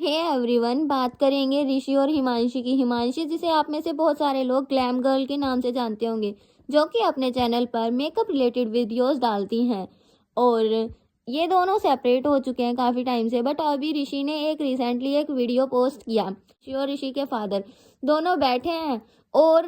Hey everyone, बात करेंगे ऋषि और हिमांशी की। हिमांशी, जिसे आप में से बहुत सारे लोग ग्लैम गर्ल के नाम से जानते होंगे, जो कि अपने चैनल पर मेकअप रिलेटेड वीडियोस डालती हैं। और ये दोनों सेपरेट हो चुके हैं काफ़ी टाइम से, बट अभी ऋषि ने रिसेंटली एक वीडियो पोस्ट किया। ऋषि और ऋषि के फादर दोनों बैठे हैं और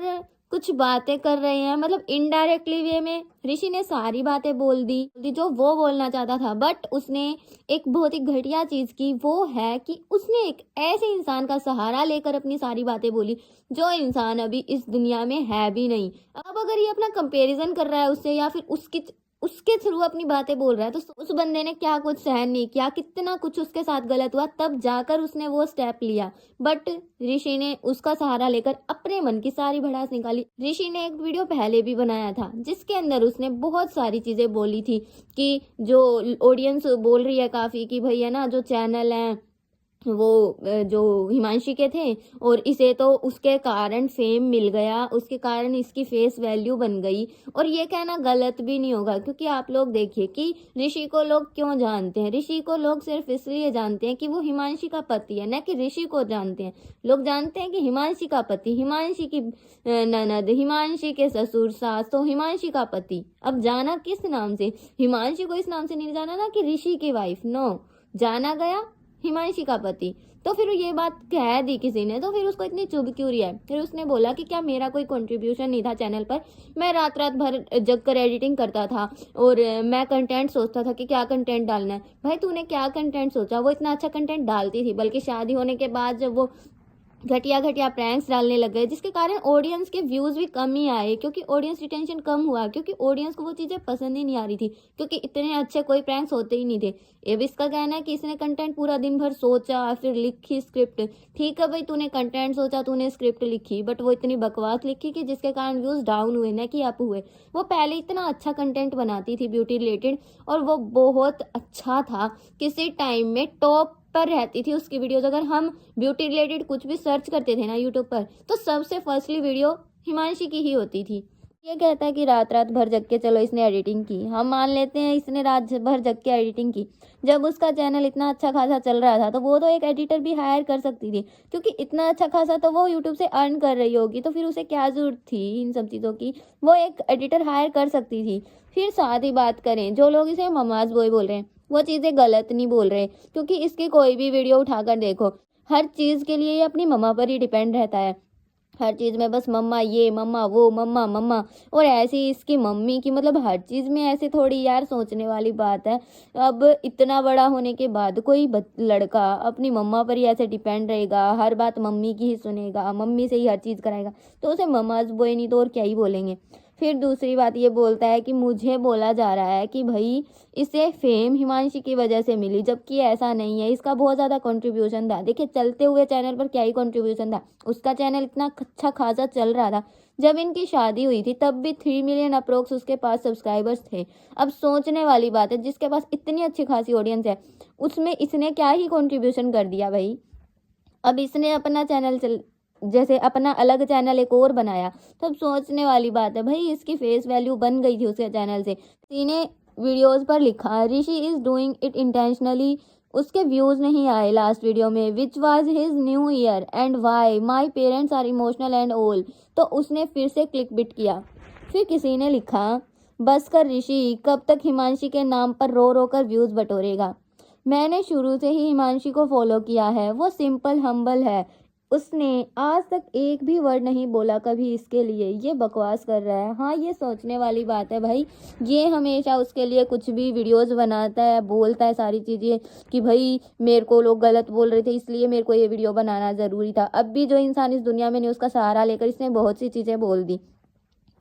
कुछ बातें कर रहे हैं, मतलब इनडायरेक्टली वे में ऋषि ने सारी बातें बोल दी जो वो बोलना चाहता था। बट उसने एक बहुत ही घटिया चीज़ की, वो है कि उसने एक ऐसे इंसान का सहारा लेकर अपनी सारी बातें बोली जो इंसान अभी इस दुनिया में है भी नहीं। अब अगर ये अपना कंपैरिजन कर रहा है उससे, या फिर उसके थ्रू अपनी बातें बोल रहा है, तो उस बंदे ने क्या कुछ सहन नहीं किया, कितना कुछ उसके साथ गलत हुआ, तब जाकर उसने वो स्टेप लिया। बट ऋषि ने उसका सहारा लेकर अपने मन की सारी भड़ास निकाली। ऋषि ने एक वीडियो पहले भी बनाया था जिसके अंदर उसने बहुत सारी चीजें बोली थी कि जो ऑडियंस बोल रही है काफी कि भैया ना जो चैनल है वो जो हिमांशी के थे, और इसे तो उसके कारण फेम मिल गया, उसके कारण इसकी फेस वैल्यू बन गई। और ये कहना गलत भी नहीं होगा, क्योंकि आप लोग देखिए कि ऋषि को लोग क्यों जानते हैं। ऋषि को लोग सिर्फ इसलिए जानते हैं कि वो हिमांशी का पति है, न कि ऋषि को जानते हैं। लोग जानते हैं कि हिमांशी का पति, हिमांशी की ननद, हिमांशी के ससुर सास, तो हिमांशी का पति। अब जाना किस नाम से? हिमांशी को इस नाम से नहीं जाना ना कि ऋषि की वाइफ, नो, जाना गया हिमांशी का पति। तो फिर ये बात कह दी किसी ने, तो फिर उसको इतनी चुभ क्यों रही है? फिर उसने बोला कि क्या मेरा कोई कंट्रीब्यूशन नहीं था चैनल पर? मैं रात रात भर जग कर एडिटिंग करता था और मैं कंटेंट सोचता था कि क्या कंटेंट डालना है। भाई तूने क्या कंटेंट सोचा? वो इतना अच्छा कंटेंट डालती थी, बल्कि शादी होने के बाद जब वो घटिया घटिया प्रैंक्स डालने लग गए, जिसके कारण ऑडियंस के व्यूज भी कम ही आए, क्योंकि ऑडियंस रिटेंशन कम हुआ, क्योंकि ऑडियंस को वो चीज़ें पसंद ही नहीं आ रही थी, क्योंकि इतने अच्छे कोई प्रैंक्स होते ही नहीं थे। ये भी इसका कहना है कि इसने कंटेंट पूरा दिन भर सोचा, फिर लिखी स्क्रिप्ट। ठीक है भाई, तूने कंटेंट सोचा, तूने स्क्रिप्ट लिखी, बट वो इतनी बकवास लिखी कि जिसके कारण व्यूज डाउन हुए, न कि अप हुए। वो पहले इतना अच्छा कंटेंट बनाती थी ब्यूटी रिलेटेड, और वो बहुत अच्छा था, किसी टाइम में टॉप पर रहती थी उसकी वीडियोस। अगर हम ब्यूटी रिलेटेड कुछ भी सर्च करते थे ना यूट्यूब पर, तो सबसे फर्स्टली वीडियो हिमांशी की ही होती थी। ये कहता है कि रात रात भर जग के, चलो इसने एडिटिंग की, हम मान लेते हैं इसने रात भर जग के एडिटिंग की। जब उसका चैनल इतना अच्छा खासा चल रहा था तो वो तो एक एडिटर भी हायर कर सकती थी, क्योंकि इतना अच्छा खासा तो वो यूट्यूब से अर्न कर रही होगी, तो फिर उसे क्या जरूरत थी इन सब चीज़ों की? वो एक एडिटर हायर कर सकती थी। फिर साथ ही बात करें, जो लोग इसे ममाज बॉय बोल रहे हैं, वो चीज़ें गलत नहीं बोल रहे, क्योंकि इसकी कोई भी वीडियो उठाकर देखो, हर चीज़ के लिए ये अपनी मम्मा पर ही डिपेंड रहता है। हर चीज़ में बस मम्मा ये, मम्मा वो, मम्मा मम्मा। और ऐसे ही इसकी मम्मी की, मतलब हर चीज़ में ऐसे थोड़ी यार सोचने वाली बात है। अब इतना बड़ा होने के बाद कोई लड़का अपनी मम्मा पर ही ऐसे डिपेंड रहेगा, हर बात मम्मी की ही सुनेगा, मम्मी से ही हर चीज़ कराएगा, तो उसे ममाज बॉय नहीं तो और क्या ही बोलेंगे। फिर दूसरी बात ये बोलता है कि मुझे बोला जा रहा है कि भाई इसे फेम हिमांशी की वजह से मिली, जबकि ऐसा नहीं है। इसका बहुत ज़्यादा कंट्रीब्यूशन था। देखिए, चलते हुए चैनल पर क्या ही कंट्रीब्यूशन था। उसका चैनल इतना अच्छा खासा चल रहा था, जब इनकी शादी हुई थी तब भी 3 मिलियन अप्रोक्स उसके पास सब्सक्राइबर्स थे। अब सोचने वाली बात है, जिसके पास इतनी अच्छी खासी ऑडियंस है, उसमें इसने क्या ही कंट्रीब्यूशन कर दिया भाई? अब इसने अपना चैनल जैसे अपना अलग चैनल एक और बनाया, तब सोचने वाली बात है भाई, इसकी फेस वैल्यू बन गई थी उसके चैनल से। ने वीडियोस पर लिखा Rishi is doing it intentionally. उसके व्यूज नहीं आए लास्ट वीडियो में, which was his new year and why my parents are emotional and all. तो उसने फिर से क्लिक बिट किया। फिर किसी ने लिखा, बस कर ऋषि, कब तक हिमांशी के नाम पर रो रो कर व्यूज बटोरेगा? मैंने शुरू से ही हिमांशी को फॉलो किया है, वो सिंपल हम्बल है। उसने आज तक एक भी वर्ड नहीं बोला कभी इसके लिए, ये बकवास कर रहा है। हाँ, ये सोचने वाली बात है भाई। ये हमेशा उसके लिए कुछ भी वीडियोस बनाता है, बोलता है सारी चीज़ें कि भाई मेरे को लोग गलत बोल रहे थे, इसलिए मेरे को ये वीडियो बनाना ज़रूरी था। अब भी जो इंसान इस दुनिया में नहीं, उसका सहारा लेकर इसने बहुत सी चीज़ें बोल दी।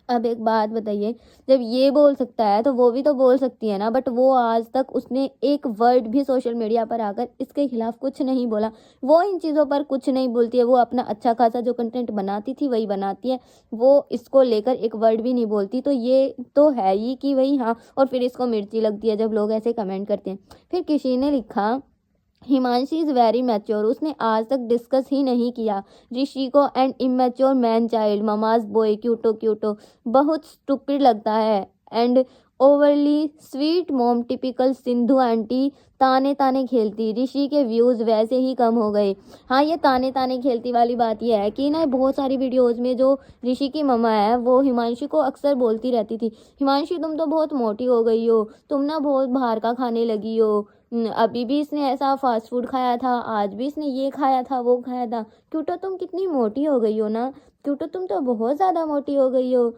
अब एक बात बताइए, जब ये बोल सकता है तो वो भी तो बोल सकती है ना? बट वो आज तक उसने एक वर्ड भी सोशल मीडिया पर आकर इसके खिलाफ कुछ नहीं बोला। वो इन चीज़ों पर कुछ नहीं बोलती है। वो अपना अच्छा खासा जो कंटेंट बनाती थी वही बनाती है। वो इसको लेकर एक वर्ड भी नहीं बोलती। तो ये तो है ही कि भाई हाँ, और फिर इसको मिर्ची लगती है जब लोग ऐसे कमेंट करते हैं। फिर किसी ने लिखा, हिमांशी इज़ वेरी मैच्योर। उसने आज तक डिस्कस ही नहीं किया ऋषि को and immature man child, mama's boy, Quito Quito, बहुत स्टूपिड लगता है। And overly sweet mom typical Sindhu aunty ताने ताने खेलती, ऋषि के व्यूज़ वैसे ही कम हो गए। हाँ, ये ताने ताने खेलती वाली बात ये है कि ना बहुत सारी वीडियोज़ में जो ऋषि की मम्मा है वो हिमांशी को अक्सर बोलती रहती थी, हिमांशी तुम तो बहुत मोटी हो गई हो, तुम ना बहुत बाहर का खाने लगी हो। अभी भी इसने ऐसा फास्ट फूड खाया था, आज भी इसने ये खाया था, वो खाया था। क्यूटो तुम कितनी मोटी हो गई हो ना, क्यूटो तुम तो बहुत ज़्यादा मोटी हो गई हो।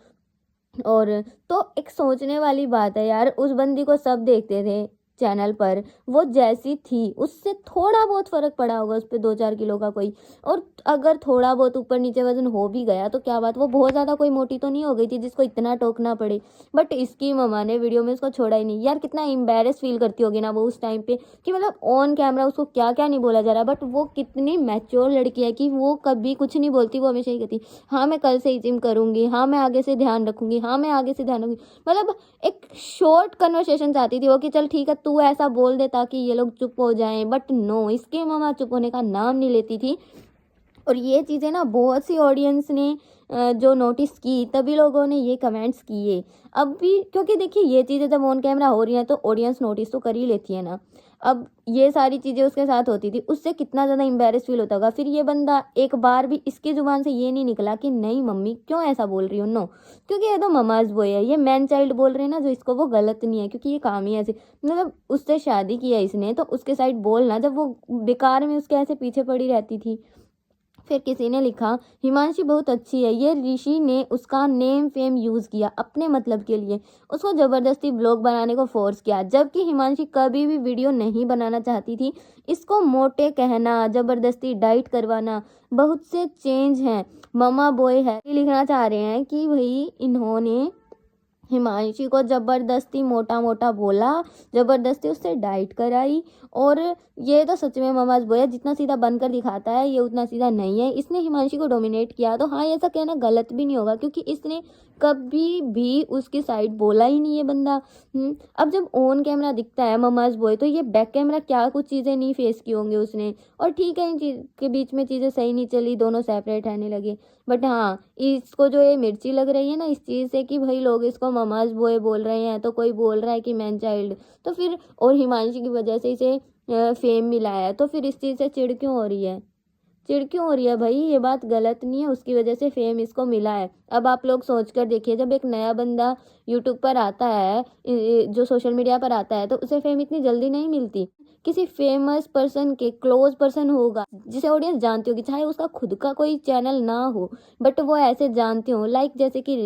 और तो एक सोचने वाली बात है यार, उस बंदी को सब देखते थे चैनल पर, वो जैसी थी उससे थोड़ा बहुत फ़र्क पड़ा होगा उस पे 2-4 किलो का कोई। और अगर थोड़ा बहुत ऊपर नीचे वज़न हो भी गया तो क्या बात, वो बहुत ज़्यादा कोई मोटी तो नहीं हो गई थी जिसको इतना टोकना पड़े। बट इसकी मम्मा ने वीडियो में उसको छोड़ा ही नहीं। यार कितना एम्बैरेस फ़ील करती होगी ना वो उस टाइम पे, कि मतलब ऑन कैमरा उसको क्या-क्या नहीं बोला जा रहा, बट वो कितनी मैच्योर लड़की है कि वो कभी कुछ नहीं बोलती, वो हमेशा ही कहती, हाँ, मैं कल से ही जिम करूँगी, हाँ, मैं आगे से ध्यान रखूँगी, हाँ, मैं आगे से ध्यान रखूँगी। मतलब एक शॉर्ट कन्वर्सेशन चाहती थी वो कि चल ठीक है तू ऐसा बोल दे ताकि ये लोग चुप हो जाएँ, बट नो, इसकी मम्मा चुप होने का नाम नहीं लेती थी। और ये चीज़ें ना बहुत सी ऑडियंस ने जो नोटिस की, तभी लोगों ने ये कमेंट्स किए। अब भी क्योंकि देखिए ये चीज़ें जब ऑन कैमरा हो रही हैं तो ऑडियंस नोटिस तो कर ही लेती है ना। अब ये सारी चीज़ें उसके साथ होती थी, उससे कितना ज़्यादा एम्बैरेस फ़ील होता होगा। फिर ये बंदा एक बार भी इसकी ज़ुबान से ये नहीं निकला कि नहीं मम्मी क्यों ऐसा बोल रही हो? नो, क्योंकि ये तो ममाज़ बॉय है, ये मैन चाइल्ड बोल रहे हैं ना जो इसको, वो गलत नहीं है क्योंकि ये काम ही ऐसे, मतलब उससे शादी की है इसने तो उसके साइड बोलना, जब वो बेकार में उसके ऐसे पीछे पड़ी रहती थी। फिर किसी ने लिखा, हिमांशी बहुत अच्छी है, ये ऋषि ने उसका नेम फेम यूज़ किया अपने मतलब के लिए, उसको ज़बरदस्ती ब्लॉग बनाने को फोर्स किया, जबकि हिमांशी कभी भी वीडियो नहीं बनाना चाहती थी। इसको मोटे कहना, ज़बरदस्ती डाइट करवाना, बहुत से चेंज हैं, ममा बॉय है। ये लिखना चाह रहे हैं कि भाई इन्होंने हिमांशी को ज़बरदस्ती मोटा-मोटा बोला, ज़बरदस्ती उससे डाइट कराई। और ये तो सच में ममाज़ बॉय है, जितना सीधा बनकर दिखाता है ये उतना सीधा नहीं है। इसने हिमांशी को डोमिनेट किया तो हाँ, ऐसा कहना गलत भी नहीं होगा क्योंकि इसने कभी भी उसकी साइड बोला ही नहीं ये बंदा। अब जब ऑन कैमरा दिखता है ममाज़ बॉय तो ये बैक कैमरा क्या कुछ चीज़ें नहीं फेस की होंगी उसने। और ठीक है, इन चीज़ के बीच में चीज़ें सही नहीं चली, दोनों सेपरेट रहने लगे। बट हाँ, इसको जो ये मिर्ची लग रही है ना इस चीज़ से कि भाई लोग इसको ममाज़ बॉय बोल रहे हैं, तो कोई बोल रहा है कि मैन चाइल्ड, तो फिर और हिमांशी की वजह से इसे फेम मिला है, तो फिर इस चीज़ से चिढ़ क्यों हो रही है? चिढ़ क्यों हो रही है भाई? ये बात गलत नहीं है, उसकी वजह से फेम इसको मिला है। अब आप लोग सोच कर देखिए, जब एक नया बंदा यूट्यूब पर आता है, जो सोशल मीडिया पर आता है, तो उसे फेम इतनी जल्दी नहीं मिलती। किसी फेमस पर्सन के क्लोज पर्सन होगा जिसे ऑडियंस जानती होगी, चाहे उसका खुद का कोई चैनल ना हो, बट वो ऐसे जानते हो, लाइक जैसे कि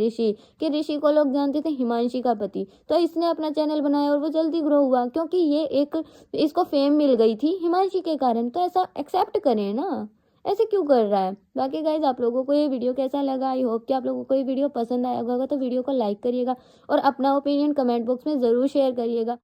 ऋषि को लोग जानते थे हिमांशी का पति, तो इसने अपना चैनल बनाया और वो जल्दी ग्रो हुआ क्योंकि ये एक, इसको फेम मिल गई थी हिमांशी के कारण, तो ऐसा एक्सेप्ट करें ना, ऐसे क्यों कर रहा है? बाकी गाइज़, आप लोगों को ये वीडियो कैसा लगा? आई होप कि आप लोगों को ये वीडियो पसंद आया होगा, तो वीडियो को लाइक करिएगा और अपना ओपिनियन कमेंट बॉक्स में ज़रूर शेयर करिएगा।